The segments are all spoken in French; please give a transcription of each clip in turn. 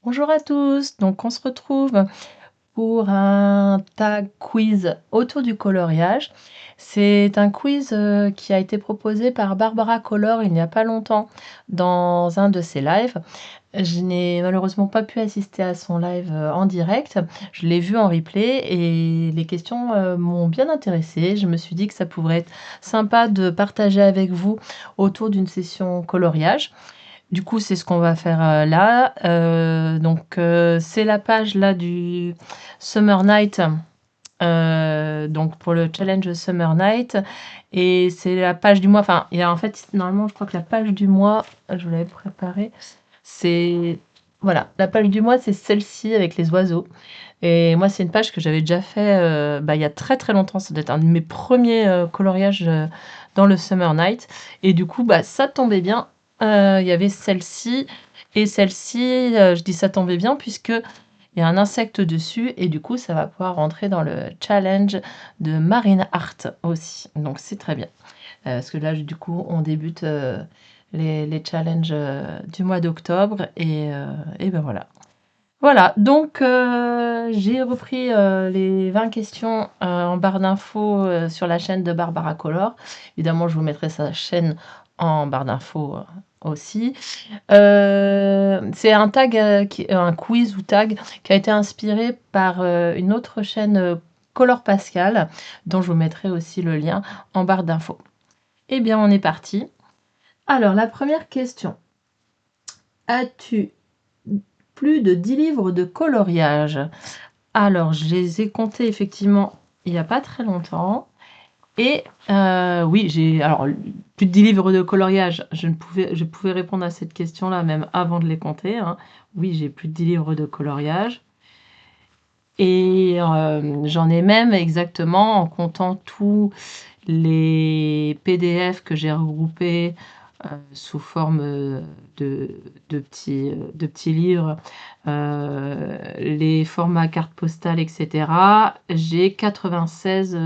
Bonjour à tous, donc on se retrouve pour un tag quiz autour du coloriage. C'est un quiz qui a été proposé par Barbara Color il n'y a pas longtemps dans un de ses lives. Je n'ai malheureusement pas pu assister à son live en direct. Je l'ai vu en replay et les questions m'ont bien intéressée. Je me suis dit que ça pourrait être sympa de partager avec vous autour d'une session coloriage. Du coup, c'est ce qu'on va faire là. C'est la page là du Summer Night. Donc pour le challenge Summer Night. Et c'est la page du mois. Enfin, il y a en fait, normalement, je crois que la page du mois, je vous l'avais préparée. C'est. Voilà, la page du mois, c'est celle-ci avec les oiseaux. Et moi, c'est une page que j'avais déjà fait il y a très très longtemps. Ça doit être un de mes premiers coloriages dans le Summer Night. Et du coup, ça tombait bien. Il y avait celle-ci. Et celle-ci, je dis ça tombait bien puisque il y a un insecte dessus. Et du coup, ça va pouvoir rentrer dans le challenge de Marine Art aussi. Donc, c'est très bien. Parce que là, du coup, on débute les challenges du mois d'octobre. Et ben voilà. Voilà, donc j'ai repris les 20 questions en barre d'infos sur la chaîne de Barbara Color. Évidemment, je vous mettrai sa chaîne en barre d'infos aussi. C'est un tag, un quiz ou tag qui a été inspiré par une autre chaîne Color Pascal, dont je vous mettrai aussi le lien en barre d'infos. Eh bien, on est parti. Alors, la première question. As-tu plus de 10 livres de coloriage? Alors, je les ai comptés effectivement il n'y a pas très longtemps. Et oui, j'ai alors plus de 10 livres de coloriage. Je pouvais répondre à cette question-là même avant de les compter, hein. Oui, j'ai plus de 10 livres de coloriage. Et j'en ai même exactement, en comptant tous les PDF que j'ai regroupés sous forme de petits livres, les formats carte postale, etc. J'ai 96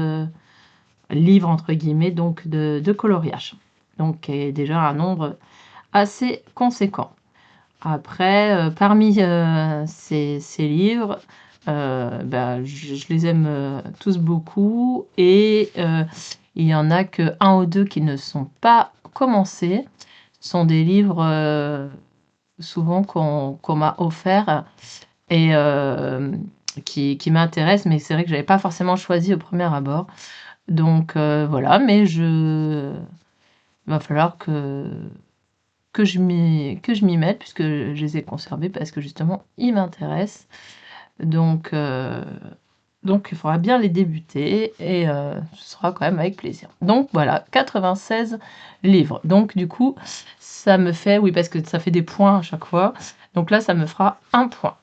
livres, entre guillemets, donc de coloriage. Donc, déjà un nombre assez conséquent. Après, parmi ces livres, je les aime tous beaucoup et il y en a que un ou deux qui ne sont pas commencés. Ce sont des livres souvent qu'on m'a offert et qui m'intéressent, mais c'est vrai que je n'avais pas forcément choisi au premier abord. Donc voilà, mais il va falloir que je m'y mette puisque je les ai conservés parce que justement ils m'intéressent. Donc, il faudra bien les débuter et ce sera quand même avec plaisir. Donc voilà, 96 livres. Donc du coup, ça me fait, oui, parce que ça fait des points à chaque fois. Donc là, ça me fera un point.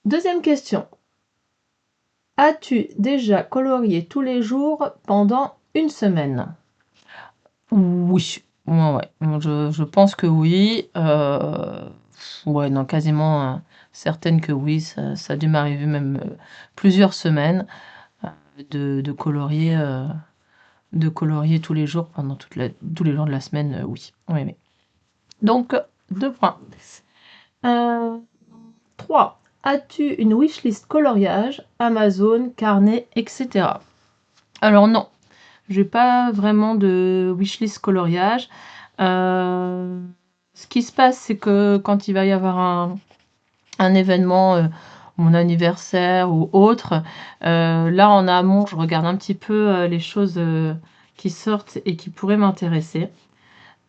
Deuxième question. As-tu déjà colorié tous les jours pendant une semaine? Oui, ouais. Je pense que oui. Ouais, non, quasiment certaine que oui. Ça a dû m'arriver même plusieurs semaines euh, de colorier tous les jours pendant tous les jours de la semaine. Oui, oui, oui. Donc, 2 points. 3. As-tu une wishlist coloriage, Amazon, carnet, etc.? Alors non, j'ai pas vraiment de wishlist coloriage. Ce qui se passe, c'est que quand il va y avoir un événement, mon anniversaire ou autre, là en amont, je regarde un petit peu les choses qui sortent et qui pourraient m'intéresser.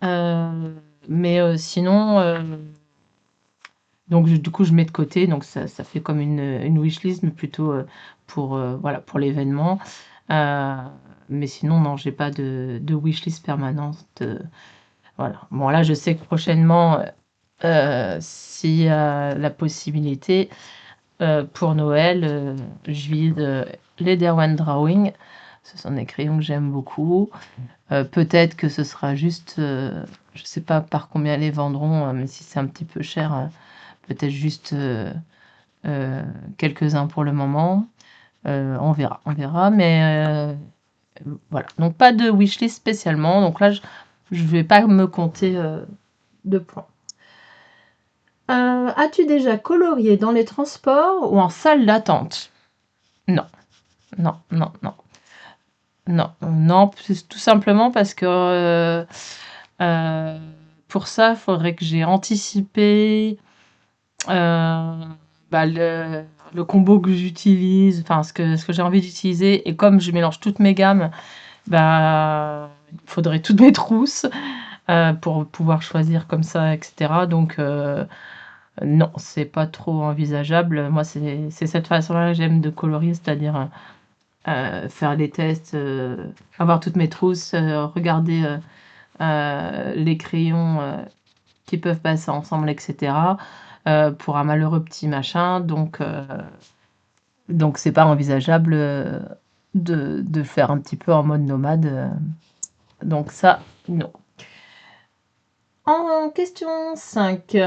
Mais sinon, donc du coup, je mets de côté, donc ça fait comme une wishlist, mais plutôt voilà, pour l'événement. Euh, mais sinon, non, j'ai pas de wishlist permanente. Voilà. Bon, là, je sais que prochainement, s'il y a la possibilité, pour Noël, je vise les Derwent Drawing. Ce sont des crayons que j'aime beaucoup. Peut-être que ce sera juste, je sais pas par combien les vendront, mais si c'est un petit peu cher, peut-être juste quelques-uns pour le moment. On verra. Mais voilà. Donc pas de wishlist spécialement. Donc là, je vais pas me compter de points. As-tu déjà colorié dans les transports ou en salle d'attente? Non, non, non, non, non, non, tout simplement parce que pour ça, il faudrait que j'ai anticipé bah, le combo que j'utilise, enfin ce que j'ai envie d'utiliser. Et comme je mélange toutes mes gammes, bah, il faudrait toutes mes trousses pour pouvoir choisir comme ça, etc. Donc, non, c'est pas trop envisageable. Moi, c'est cette façon-là que j'aime de colorier, c'est-à-dire faire les tests, avoir toutes mes trousses, regarder les crayons qui peuvent passer ensemble, etc. Pour un malheureux petit machin. Donc c'est pas envisageable de faire un petit peu en mode nomade. Donc ça, non. En question 5,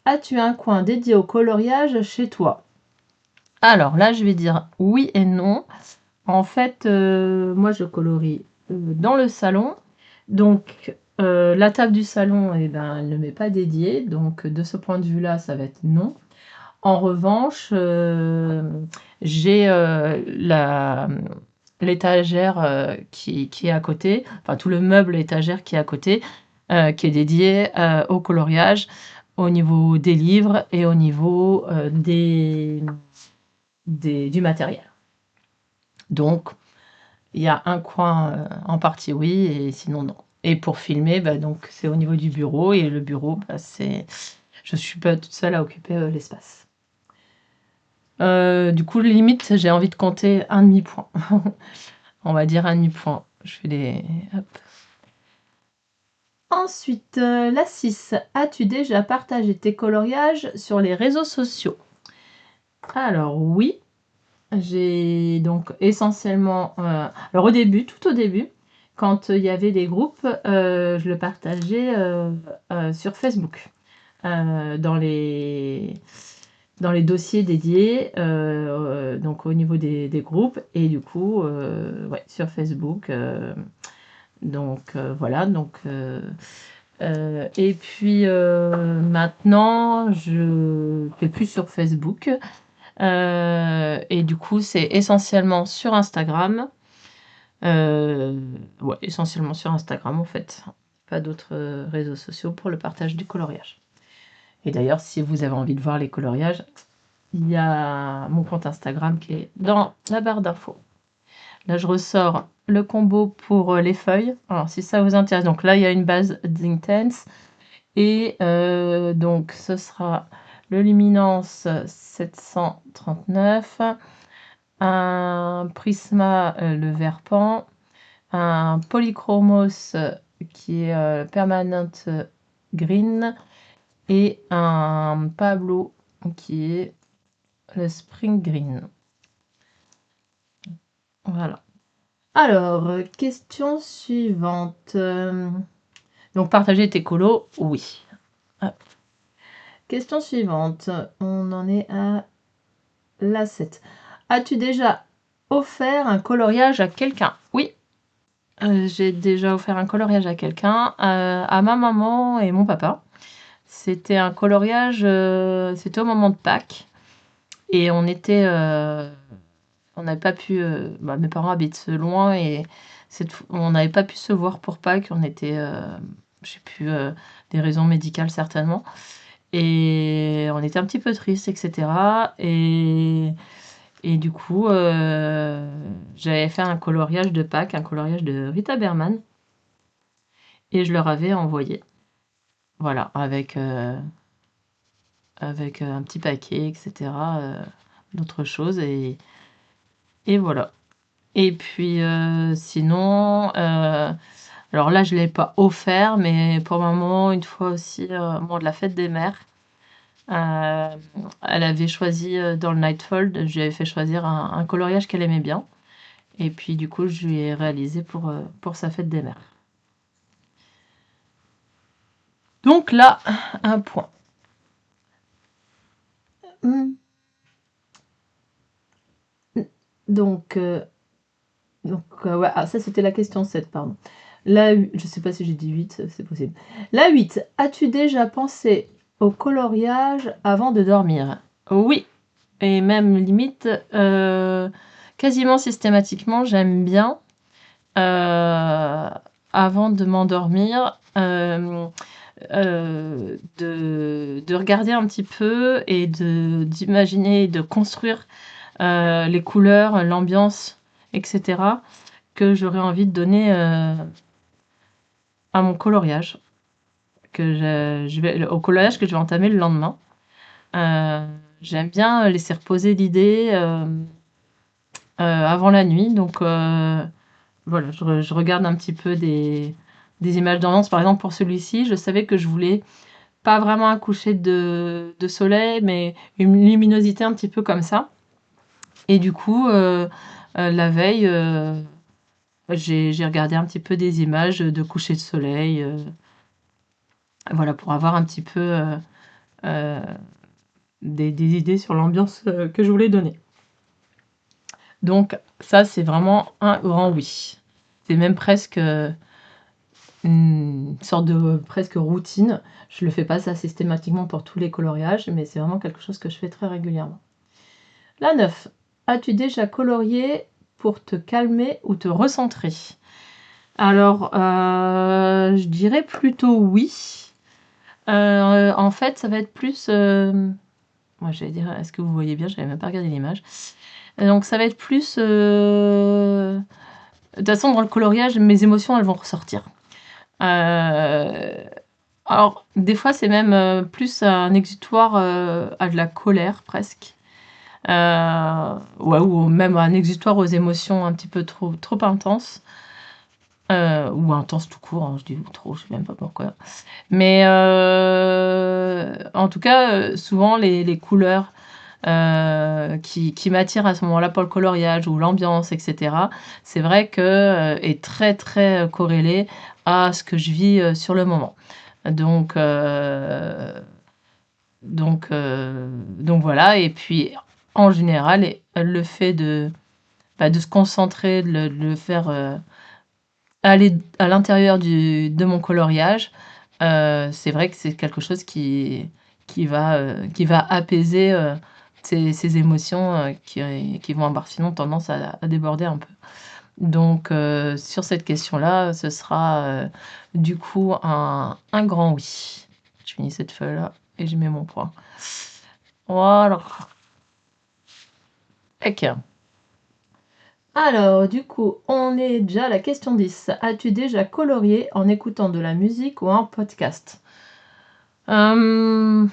as-tu un coin dédié au coloriage chez toi? Alors là, je vais dire oui et non. En fait, moi, je colorie dans le salon. Donc, la table du salon, eh ben, elle ne m'est pas dédiée. Donc, de ce point de vue-là, ça va être non. En revanche, j'ai l'étagère qui est à côté, enfin tout le meuble étagère qui est à côté, qui est dédié au coloriage, au niveau des livres et au niveau du matériel. Donc, il y a un coin en partie oui, et sinon non. Et pour filmer, bah, donc c'est au niveau du bureau, et le bureau, bah, je suis pas toute seule à occuper l'espace. Du coup, limite, j'ai envie de compter un demi-point. On va dire un demi-point. Je fais des... Hop. Ensuite, la 6. As-tu déjà partagé tes coloriages sur les réseaux sociaux? Alors oui, j'ai donc essentiellement... alors au début, tout au début, quand il y avait des groupes, je le partageais sur Facebook. Dans les dossiers dédiés, donc au niveau des groupes, et du coup, ouais, sur Facebook. Donc voilà, donc et puis maintenant, je fais plus sur Facebook. Et du coup, c'est essentiellement sur Instagram. Ouais, essentiellement sur Instagram en fait. Pas d'autres réseaux sociaux pour le partage du coloriage. Et d'ailleurs, si vous avez envie de voir les coloriages, il y a mon compte Instagram qui est dans la barre d'infos. Là, je ressors le combo pour les feuilles. Alors, si ça vous intéresse, donc là, il y a une base d'Intense. Et donc, ce sera le Luminance 739, un Prisma le vert pan, un Polychromos qui est Permanent Green, et un Pablo qui est le Spring Green. Voilà. Alors, question suivante. Donc, partager tes colos, oui. Ah. Question suivante. On en est à la 7. As-tu déjà offert un coloriage à quelqu'un? Oui. J'ai déjà offert un coloriage à quelqu'un, à ma maman et mon papa. C'était un coloriage, c'était au moment de Pâques. Et on était... on n'avait pas pu... mes parents habitent loin, et on n'avait pas pu se voir pour Pâques. On était... je sais plus, des raisons médicales certainement. Et on était un petit peu tristes, etc. Et du coup, j'avais fait un coloriage de Pâques, un coloriage de Rita Berman. Et je leur avais envoyé. Voilà, avec un petit paquet, etc. D'autres choses. Et voilà. Et puis, sinon... alors là, je ne l'ai pas offert, mais pour maman, une fois aussi, au moment de la fête des mères, elle avait choisi dans le Nightfold, je lui avais fait choisir un coloriage qu'elle aimait bien. Et puis du coup, je lui ai réalisé pour sa fête des mères. Donc là, un point. Donc, ouais, ça c'était la question 7, pardon. Là, je sais pas si j'ai dit 8, c'est possible. La 8, as-tu déjà pensé au coloriage avant de dormir? Oui, et même limite, quasiment systématiquement, j'aime bien, avant de m'endormir, de regarder un petit peu et d'imaginer, de construire, les couleurs, l'ambiance et cetera, que j'aurais envie de donner, à mon coloriage, que je vais au coloriage que je vais entamer le lendemain. J'aime bien laisser reposer l'idée, avant la nuit, donc voilà, je regarde un petit peu des images d'ambiance. Par exemple, pour celui-ci, je savais que je voulais pas vraiment un coucher de soleil, mais une luminosité un petit peu comme ça. Et du coup, la veille, j'ai regardé un petit peu des images de coucher de soleil, voilà, pour avoir un petit peu euh, des idées sur l'ambiance que je voulais donner. Donc ça, c'est vraiment un grand oui. C'est même presque une sorte de presque routine. Je le fais pas ça systématiquement pour tous les coloriages, mais c'est vraiment quelque chose que je fais très régulièrement. La 9. As-tu déjà colorié pour te calmer ou te recentrer? Alors, je dirais plutôt oui. En fait, ça va être plus... moi, j'allais dire, est-ce que vous voyez bien? J'avais même pas regardé l'image. Donc, ça va être plus... de toute façon, dans le coloriage, mes émotions, elles vont ressortir. Alors, des fois, c'est même plus un exutoire à de la colère, presque. Ouais, ou même un exutoire aux émotions un petit peu trop intenses. Ou intense tout court, hein, je dis trop, je sais même pas pourquoi. Mais en tout cas, souvent les couleurs qui m'attirent à ce moment-là pour le coloriage ou l'ambiance, etc., c'est vrai que est très très corrélé à ce que je vis sur le moment. Donc, donc voilà, et puis en général, le fait de se concentrer, de le faire aller à l'intérieur de mon coloriage, c'est vrai que c'est quelque chose qui va apaiser ces émotions qui vont avoir sinon tendance à déborder un peu. Donc, sur cette question-là, ce sera du coup un grand oui. Je finis cette feuille-là et je mets mon point. Voilà. Ok. Alors, du coup, on est déjà à la question 10. As-tu déjà colorié en écoutant de la musique ou un podcast? Non,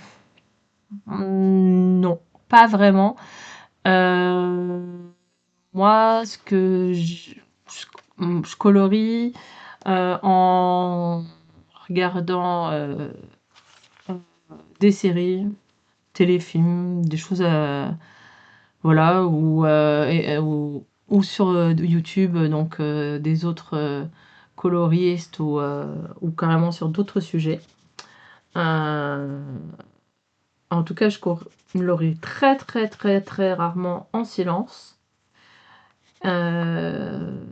pas vraiment. Moi, ce que je colorie en regardant des séries, téléfilms, des choses voilà, ou sur YouTube, donc des autres coloristes ou carrément sur d'autres sujets. Euh, En tout cas, je colorie très très très très rarement en silence. Euh,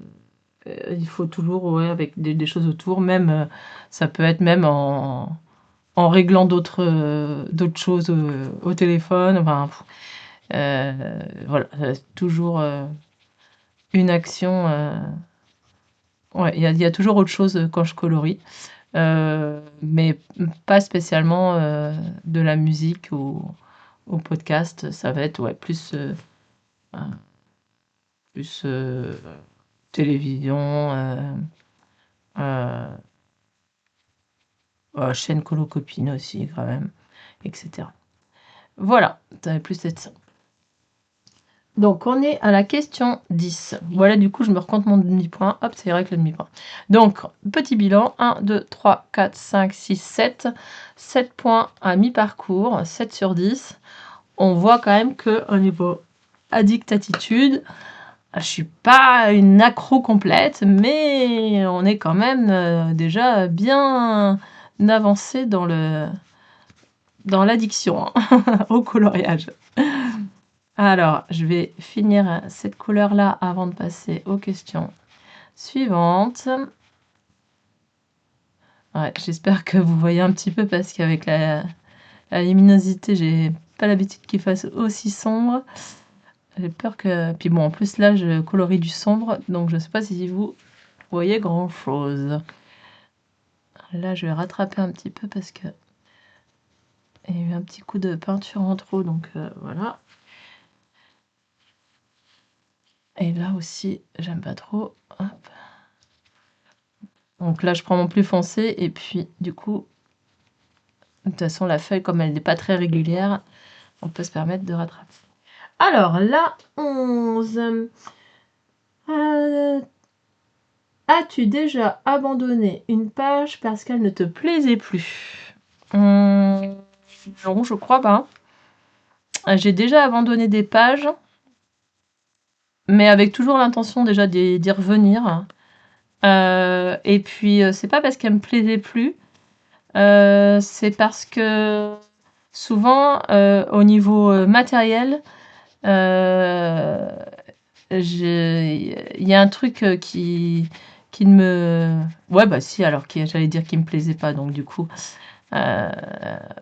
il faut toujours, ouais, avec des choses autour, même ça peut être même en réglant d'autres choses au téléphone. Enfin, voilà, toujours une action. Ouais, il y a toujours autre chose quand je colorie, mais pas spécialement de la musique ou podcast. Ça va être ouais, euh, plus télévision, euh, chaîne colo copine aussi, quand même, etc. Voilà, ça va plus être ça. Donc, on est à la question 10. Voilà, du coup, je me recompte mon demi-point. Hop, c'est vrai que le demi-point. Donc, petit bilan. 1, 2, 3, 4, 5, 6, 7. 7 points à mi-parcours. 7 sur 10. On voit quand même qu'au niveau addict-attitude, je suis pas une accro complète, mais on est quand même déjà bien avancé dans l'addiction au coloriage. Alors, je vais finir cette couleur-là avant de passer aux questions suivantes. Ouais, j'espère que vous voyez un petit peu parce qu'avec la luminosité, j'ai pas l'habitude qu'il fasse aussi sombre. J'ai peur que... Puis bon, en plus là, je colorie du sombre, donc je sais pas si vous voyez grand-chose. Là, je vais rattraper un petit peu parce que il y a eu un petit coup de peinture en trop, donc voilà. Et là aussi, j'aime pas trop. Hop. Donc là, je prends mon plus foncé et puis du coup, de toute façon, la feuille, comme elle n'est pas très régulière, on peut se permettre de rattraper. Alors, la 11. As-tu déjà abandonné une page parce qu'elle ne te plaisait plus? Non, je crois pas. J'ai déjà abandonné des pages, mais avec toujours l'intention déjà d'y revenir. Et puis, c'est pas parce qu'elle me plaisait plus, c'est parce que souvent, au niveau matériel, il y a un truc qui ne me... Ouais, bah si, alors j'allais dire qu'il me plaisait pas, donc du coup, euh,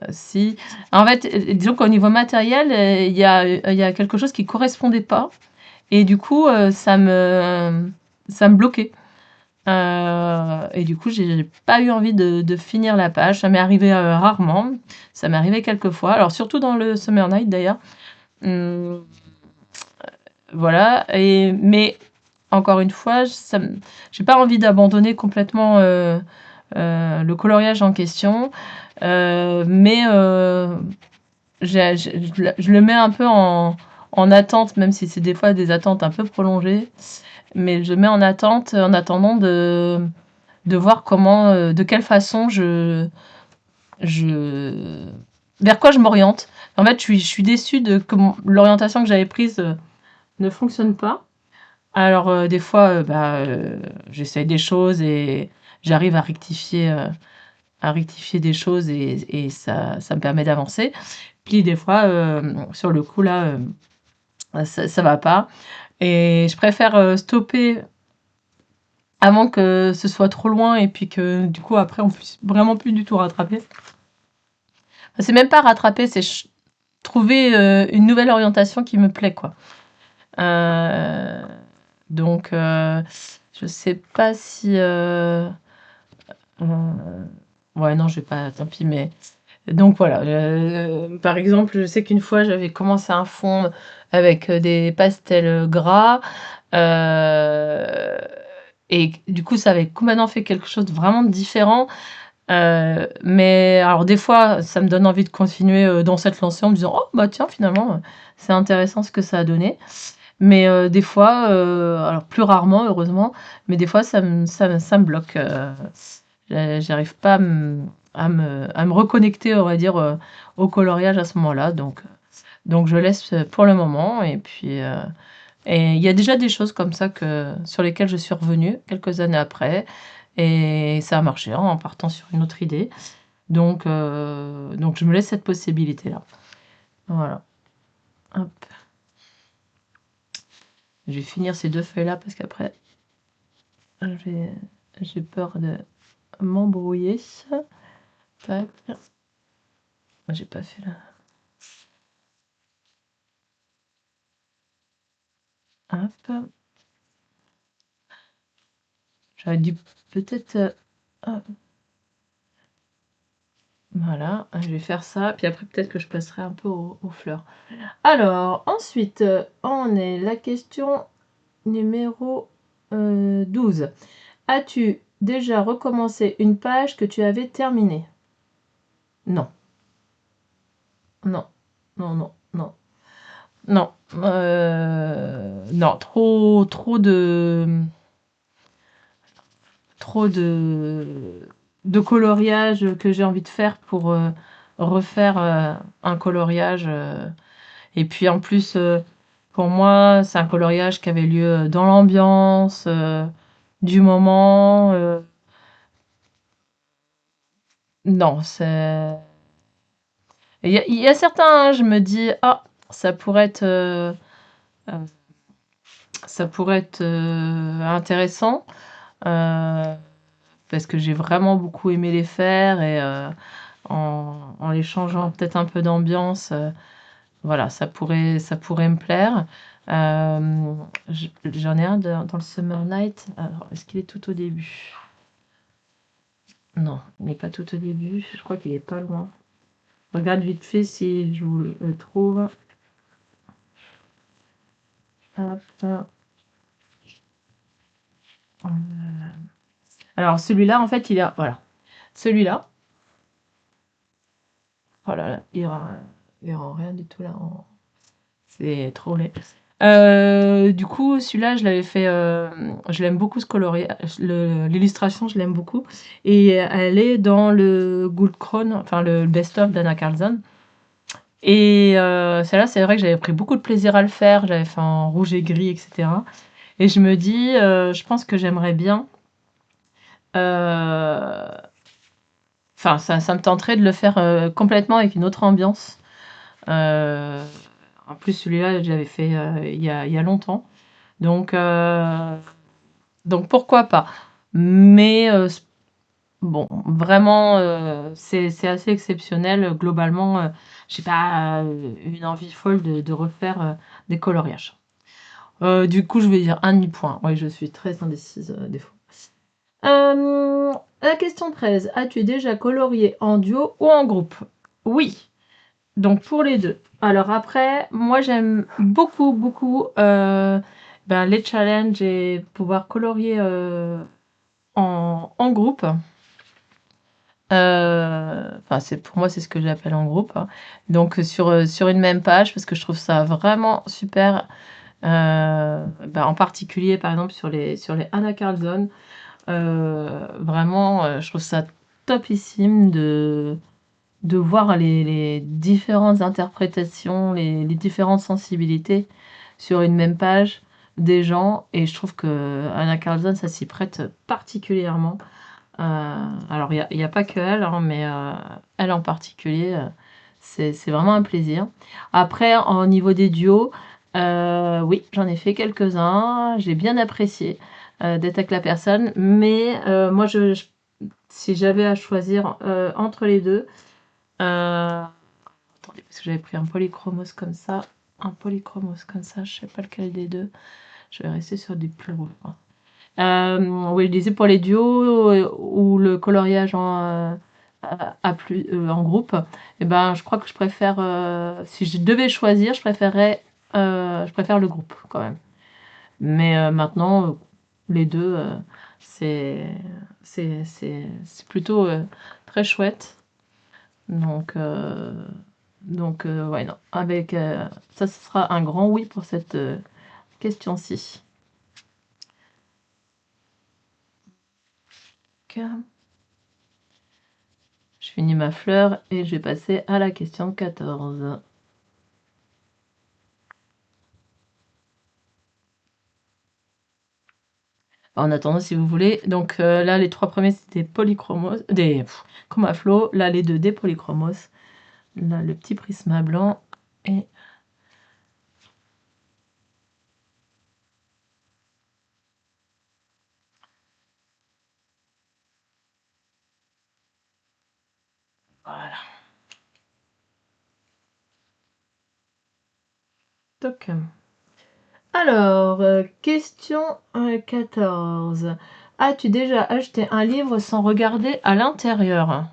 si. En fait, disons qu'au niveau matériel, il y a quelque chose qui correspondait pas, et du coup, ça me bloquait. Et du coup, j'ai pas eu envie de finir la page. Ça m'est arrivé rarement. Ça m'est arrivé quelques fois. Alors, surtout dans le Summer Night d'ailleurs. Hum, voilà. Mais encore une fois, j'ai pas envie d'abandonner complètement le coloriage en question. Mais je le mets un peu en attente, même si c'est des fois des attentes un peu prolongées. Mais je mets en attente en attendant de voir comment, de quelle façon je, vers quoi je m'oriente. En fait, je suis déçue de que l'orientation que j'avais prise ne fonctionne pas. Alors, des fois, j'essaye des choses et j'arrive à rectifier des choses et ça me permet d'avancer. Puis des fois, sur le coup, là, ça va pas. Et je préfère stopper avant que ce soit trop loin et puis que du coup après on puisse vraiment plus du tout rattraper. Enfin, c'est même pas rattraper, c'est trouver une nouvelle orientation qui me plaît quoi. Euh, donc je sais pas si ouais non je vais pas tant pis mais donc voilà par exemple je sais qu'une fois j'avais commencé un fond avec des pastels gras euh, et du coup ça avait complètement fait quelque chose de vraiment différent. Mais alors des fois, ça me donne envie de continuer dans cette lancée en me disant: «Oh bah tiens finalement, c'est intéressant ce que ça a donné». Mais des fois, alors plus rarement heureusement, mais des fois ça me bloque, j'arrive pas à me reconnecter on va dire, au coloriage à ce moment-là donc je laisse, pour le moment et il y a déjà des choses comme ça sur lesquelles je suis revenue quelques années après et ça a marché hein, en partant sur une autre idée. Donc je me laisse cette possibilité-là. Voilà. Hop. Je vais finir ces deux feuilles-là parce qu'après, j'ai peur de m'embrouiller. Tac. J'ai pas fait là. Hop. J'aurais dû peut-être... hop. Voilà, je vais faire ça. Puis après, peut-être que je passerai un peu aux fleurs. Alors, ensuite, on est la question numéro 12. As-tu déjà recommencé une page que tu avais terminée? Non, non, non, non, non, non, non, trop de coloriage que j'ai envie de faire pour refaire un coloriage. Et puis en plus, pour moi, c'est un coloriage qui avait lieu dans l'ambiance du moment. Non, c'est... Il y a certains, je me dis, ah, ça pourrait être, euh, ça pourrait être intéressant parce que j'ai vraiment beaucoup aimé les faire et en les changeant peut-être un peu d'ambiance. Voilà, ça pourrait me plaire. J'en ai un dans le Summer Night. Alors, est-ce qu'il est tout au début? Non, il n'est pas tout au début. Je crois qu'il est pas loin. Regarde vite fait si je vous le trouve. Hop. Euh, Alors, celui-là, en fait, il est. Voilà. Celui-là. Oh là là, il rend rien du tout là. C'est trop laid. Du coup, celui-là, je l'avais fait. Je l'aime beaucoup ce colorier. L'illustration, je l'aime beaucoup. Et elle est dans le Gold Crown, enfin le best-of d'Anna Carlson. Et celle-là, c'est vrai que j'avais pris beaucoup de plaisir à le faire. J'avais fait en rouge et gris, etc. Et je me dis, je pense que j'aimerais bien. euh, Enfin, ça me tenterait de le faire complètement avec une autre ambiance. Euh, En plus, celui-là, je l'avais fait il y a longtemps. Donc, euh, donc pourquoi pas. Mais bon, vraiment, c'est assez exceptionnel. Globalement, j'ai pas une envie folle de refaire des coloriages. Du coup, je vais dire un demi-point. Oui, je suis très indécise des fois. Euh, la question 13. As-tu déjà colorié en duo ou en groupe? Oui. Donc pour les deux. Alors après, moi j'aime beaucoup, beaucoup les challenges et pouvoir colorier en groupe. Enfin, pour moi, c'est ce que j'appelle en groupe, hein. Donc sur une même page, parce que je trouve ça vraiment super. En particulier, par exemple, sur les Anna Carlson. Vraiment, je trouve ça topissime de voir les différentes interprétations, les différentes sensibilités sur une même page des gens. Et je trouve que Anna Carlson, ça s'y prête particulièrement. Alors, il y a pas que elle, hein, mais elle en particulier, c'est vraiment un plaisir. Après, au niveau des duos, oui, j'en ai fait quelques-uns. J'ai bien apprécié d'être avec la personne. Mais moi, si j'avais à choisir entre les deux, attendez, parce que j'avais pris un polychromos comme ça. Un polychromos comme ça, je sais pas lequel des deux. Je vais rester sur des plus gros. Oui, je disais pour les duos ou le coloriage en groupe, et ben, je crois que je préfère, si je devais choisir, je préfère le groupe quand même. Mais maintenant, les deux, c'est, c'est plutôt très chouette. Donc, ouais, non. Avec ça, ce sera un grand oui pour cette question-ci. Ok. Je finis ma fleur et je vais passer à la question 14. En attendant, si vous voulez, donc là, les trois premiers, c'était polychromos, chromaflow. Là, les deux, des polychromos. Là, le petit prisma blanc. Et voilà. Donc, alors, question 14. As-tu déjà acheté un livre sans regarder à l'intérieur?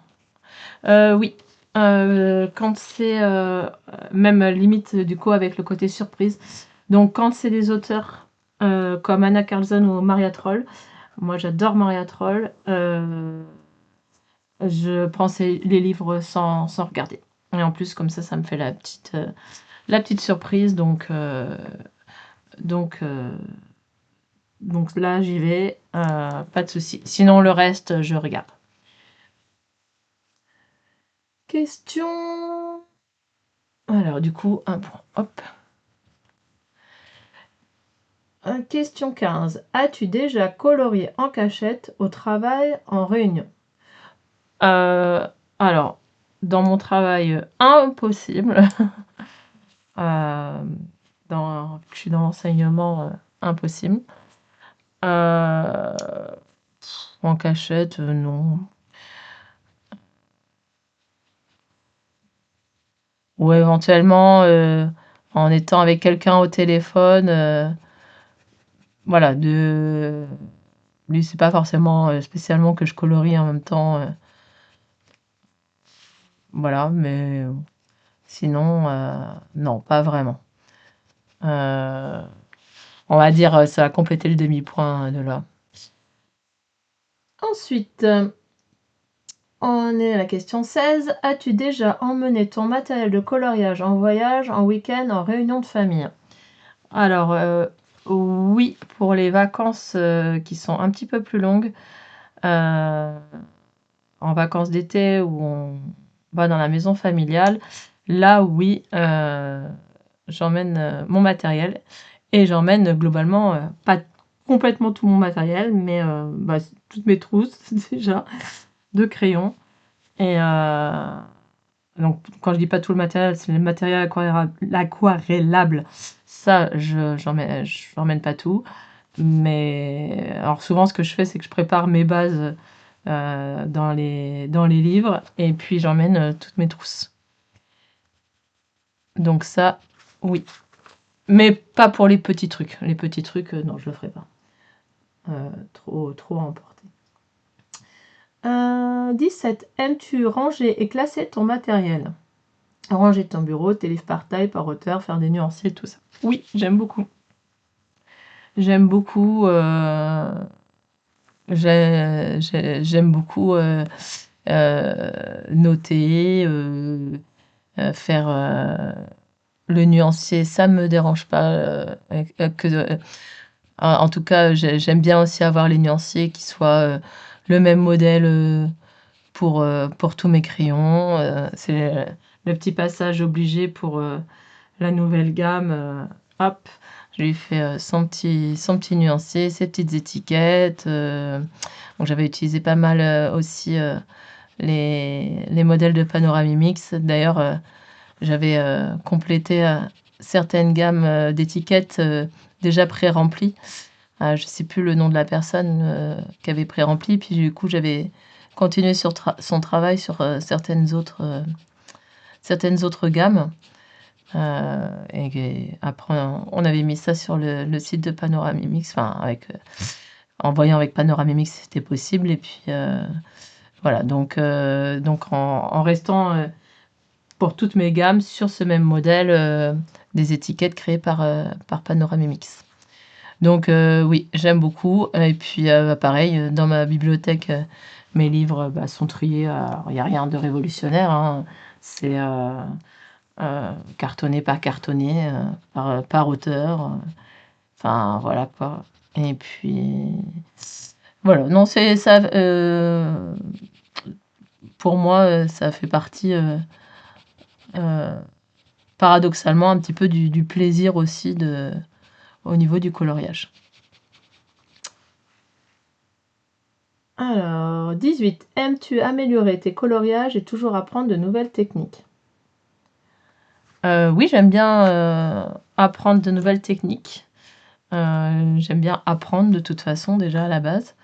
Oui. Quand c'est même limite du coup avec le côté surprise. Donc quand c'est des auteurs comme Anna Carlson ou Maria Troll, moi j'adore Maria Troll, je prends les livres sans regarder. Et en plus comme ça me fait la petite surprise. Donc, euh, donc là j'y vais, pas de souci. Sinon le reste je regarde. Question. Alors du coup un point. Hop. Question 15. As-tu déjà colorié en cachette au travail en réunion? Euh, alors, dans mon travail, impossible. Euh, je suis dans l'enseignement, impossible. Euh, En cachette, non. ou éventuellement, en étant avec quelqu'un au téléphone, voilà, lui, c'est pas forcément, spécialement que je colorie en même temps, voilà, mais sinon, non, pas vraiment. Heu, on va dire, ça a complété le demi-point, de là. Ensuite, on est à la question 16. As-tu déjà emmené ton matériel de coloriage en voyage, en week-end, en réunion de famille? Alors, oui, pour les vacances, qui sont un petit peu plus longues, en vacances d'été où on va dans la maison familiale, là oui, j'emmène, mon matériel et j'emmène globalement, pas complètement tout mon matériel, mais bah, toutes mes trousses déjà de crayons et donc quand je dis pas tout le matériel, c'est le matériel aquarellable. Ça, j'emmène pas tout. Mais alors souvent, ce que je fais, c'est que je prépare mes bases dans les livres et puis j'emmène toutes mes trousses. Donc ça, oui. Mais pas pour les petits trucs. Les petits trucs, non, je le ferai pas. Trop à emporter. 17. Aimes-tu ranger et classer ton matériel? Ranger ton bureau, tes livres par taille, par hauteur, faire des nuanciers, tout ça. Oui, j'aime beaucoup. J'aime beaucoup. J'aime beaucoup noter, faire le nuancier, ça me dérange pas. En tout cas, j'aime bien aussi avoir les nuanciers qui soient le même modèle pour tous mes crayons. C'est le petit passage obligé pour la nouvelle gamme. Hop, je lui fais son petit nuancier, ses petites étiquettes. Donc j'avais utilisé pas mal aussi les modèles de Panoramimix. D'ailleurs, j'avais complété certaines gammes d'étiquettes déjà pré-remplies. Je sais plus le nom de la personne qui avait pré-rempli. Puis du coup, j'avais continué sur son travail sur certaines autres gammes. Et après, on avait mis ça sur le site de Panoramimix, enfin, en voyant avec Panoramimix si c'était possible. Et puis, voilà, donc en restant pour toutes mes gammes sur ce même modèle, des étiquettes créées par Panoramimix. Donc, oui, j'aime beaucoup. Et puis, pareil, dans ma bibliothèque, mes livres sont triés. Il n'y a rien de révolutionnaire, hein. C'est cartonné par cartonné, par auteur. Enfin, voilà quoi. Et puis, voilà. Non, c'est ça. Pour moi, ça fait partie, euh, paradoxalement, un petit peu du plaisir aussi au niveau du coloriage. Alors, 18. Aimes-tu améliorer tes coloriages et toujours apprendre de nouvelles techniques? Oui, j'aime bien apprendre de nouvelles techniques. J'aime bien apprendre de toute façon déjà à la base.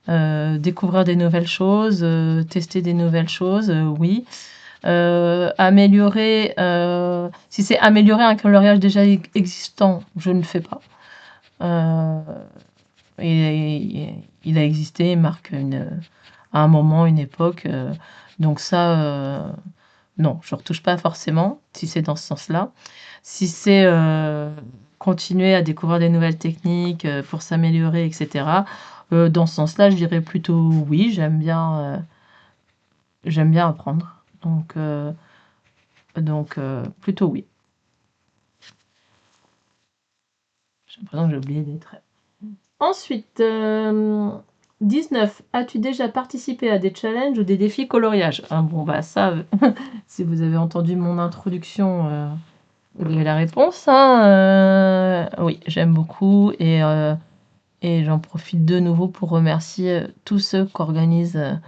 Découvrir des nouvelles choses, tester des nouvelles choses, oui. Améliorer, si c'est améliorer un coloriage déjà existant, je ne le fais pas. Il a existé, il marque à un moment, une époque. Donc ça, non, je ne retouche pas forcément, si c'est dans ce sens-là. Si c'est continuer à découvrir des nouvelles techniques pour s'améliorer, etc., dans ce sens-là, je dirais plutôt oui, j'aime bien apprendre. Donc, plutôt oui. J'ai l'impression que j'ai oublié des traits. Ensuite, 19. As-tu déjà participé à des challenges ou des défis coloriage? Bon, bah ça, si vous avez entendu mon introduction, vous avez la réponse, hein. Oui, j'aime beaucoup et j'en profite de nouveau pour remercier tous ceux qui organisent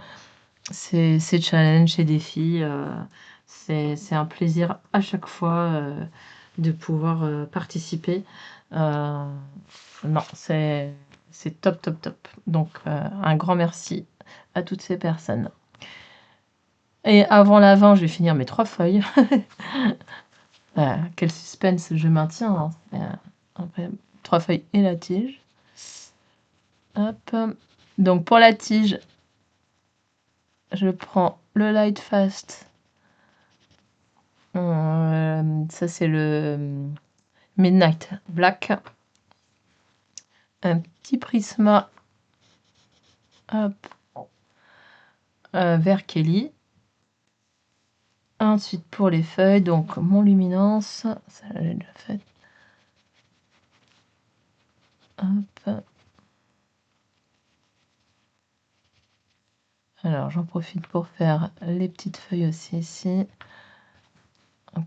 ces challenges, ces défis. C'est un plaisir à chaque fois de pouvoir participer. Euh, non, c'est top, top, top. Donc, un grand merci à toutes ces personnes. Et avant l'avant, je vais finir mes 3 feuilles. Quel suspense je maintiens, hein. Après, 3 feuilles et la tige. Hop. Donc pour la tige, je prends le Light Fast. Ça c'est le Midnight Black. Un petit Prisma, hop, vert Kelly. Ensuite pour les feuilles, donc mon luminance, ça j'ai déjà fait. Hop. Alors j'en profite pour faire les petites feuilles aussi ici,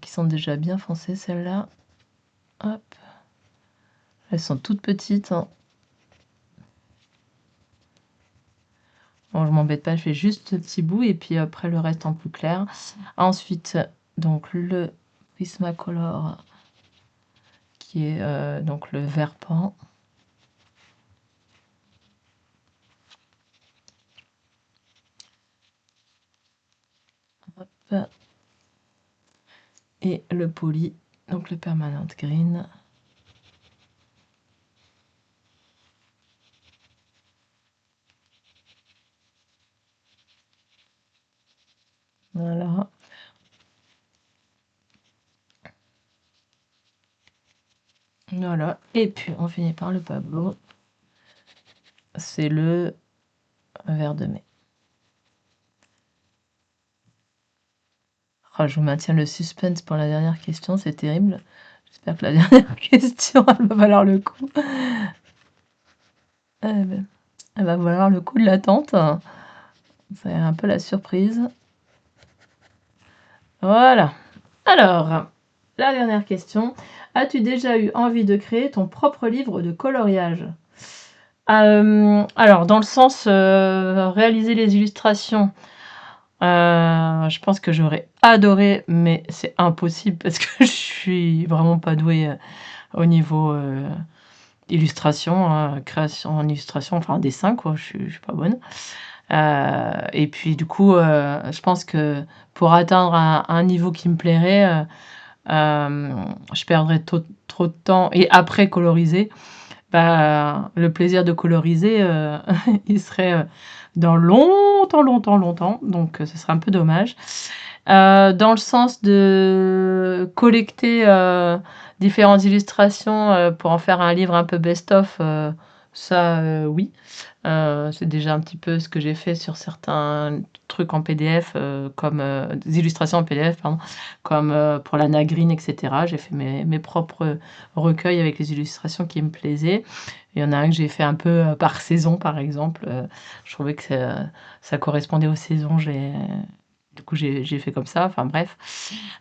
qui sont déjà bien foncées celles-là. Hop. Elles sont toutes petites, hein. Bon, je m'embête pas, je fais juste ce petit bout et puis après le reste en plus clair. Ensuite, donc le Prismacolor qui est donc le vert pan. Hop. Et le poly, donc le permanent green. Voilà. Voilà. Et puis on finit par le Pablo. C'est le vert de mai. Oh, je vous maintiens le suspense pour la dernière question, c'est terrible. J'espère que la dernière question, elle va valoir le coup. Elle va valoir le coup de l'attente. C'est un peu la surprise. Voilà. Alors, la dernière question. As-tu déjà eu envie de créer ton propre livre de coloriage? Alors, dans le sens réaliser les illustrations, je pense que j'aurais adoré, mais c'est impossible parce que je suis vraiment pas douée au niveau illustration, création en illustration, enfin dessin, quoi. Je suis pas bonne. Et puis du coup, je pense que pour atteindre un niveau qui me plairait, je perdrais trop de temps et après coloriser, bah, le plaisir de coloriser, il serait, dans longtemps, donc ce serait un peu dommage. Dans le sens de collecter, différentes illustrations, pour en faire un livre un peu best-of, ça, oui. C'est déjà un petit peu ce que j'ai fait sur certains trucs en PDF, comme, des illustrations en PDF, pardon, comme, pour l'Anna Green et cetera. J'ai fait mes propres recueils avec les illustrations qui me plaisaient. Il y en a un que j'ai fait un peu, par saison, par exemple, je trouvais que ça correspondait aux saisons, du coup, j'ai fait comme ça, enfin bref.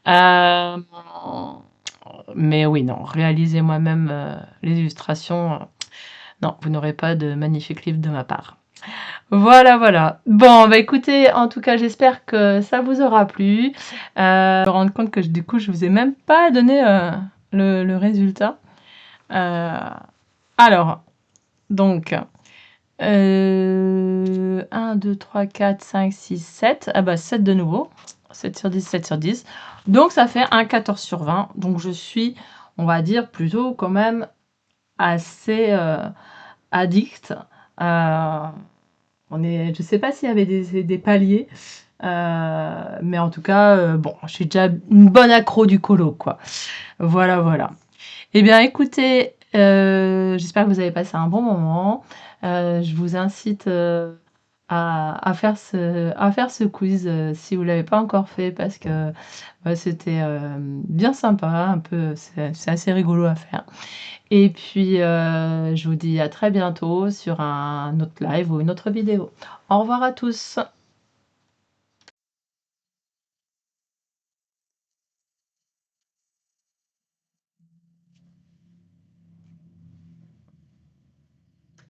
Hem, mais oui, non, réaliser moi-même, les illustrations, non, vous n'aurez pas de magnifique livre de ma part. Voilà, voilà. Bon, bah écoutez, en tout cas, j'espère que ça vous aura plu. Je me rends compte que du coup, je vous ai même pas donné le résultat. Alors, donc, 1, 2, 3, 4, 5, 6, 7. Ah bah 7 de nouveau. 7 sur 10, 7 sur 10. Donc, ça fait un 14 sur 20. Donc, je suis, on va dire, plutôt quand même assez addict. Je sais pas s'il y avait des paliers, mais en tout cas, bon, je suis déjà une bonne accro du colo, quoi. Voilà, voilà. Eh bien, écoutez, j'espère que vous avez passé un bon moment. Je vous incite à faire ce quiz si vous ne l'avez pas encore fait parce que c'était bien sympa, un peu, c'est assez rigolo à faire. Et puis, je vous dis à très bientôt sur un autre live ou une autre vidéo. Au revoir à tous.